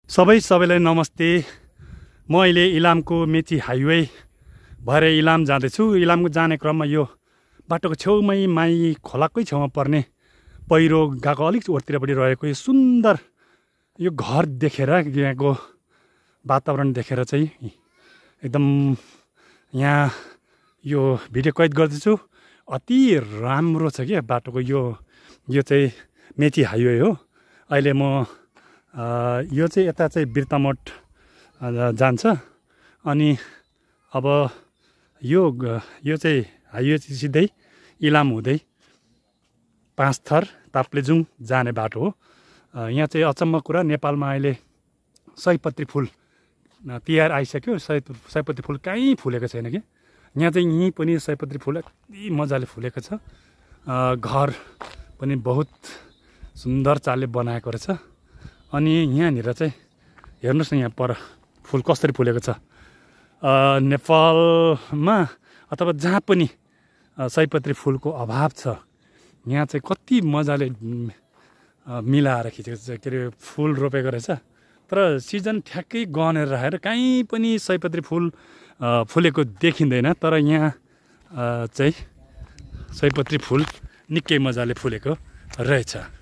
सबैलाई नमस्ते। म अहिले इलामको मेची हाइवे भएर इलाम जाँदैछु। इलामको जाने क्रममा यो बाटोको छेउमै माई खोलाकै छेउमा पर्ने पहिरो गएको अलिक ओरतिरपट्टि रहेको यो सुन्दर यो घर देखेर, यहाँको वातावरण देखेर चाहिँ एकदम यहाँ यो भिडियो कैद गर्दैछु। अति राम्रो छ क्या बाटोको यो चाहिँ मेची हाइवे हो। अहिले म यो चाहिँ यता चाहिँ बिर्तामोड जान्छ। अनि अब यो चाहिँ हाइवे सिधै इलाम हुँदै पाँचथर ताप्लेजुङ जाने बाटो हो। यहाँ चाहिँ अचम्म कुरा, नेपालमा अहिले सयपत्री फुल तिहार आइसक्यो, सयपत्री फुल कहीँ फुलेको छैन कि। यहाँ चाहिँ यहीँ पनि सयपत्री फुल यति मजाले फुलेको छ। घर पनि बहुत सुन्दर चालले बनाएको रहेछ। अनि यहाँनिर चाहिँ हेर्नुहोस् न, यहाँ पर फुल कसरी फुलेको छ। नेपालमा अथवा जहाँ पनि सयपत्री फुलको अभाव छ, यहाँ चाहिँ कति मजाले मिलाएर खिचेको छ, के अरे फुल रोपेको रहेछ। तर सिजन ठ्याक्कै गनेर राखेर कहीँ पनि सयपत्री फुल फुलेको देखिँदैन। तर यहाँ चाहिँ सयपत्री फुल निकै मजाले फुलेको रहेछ।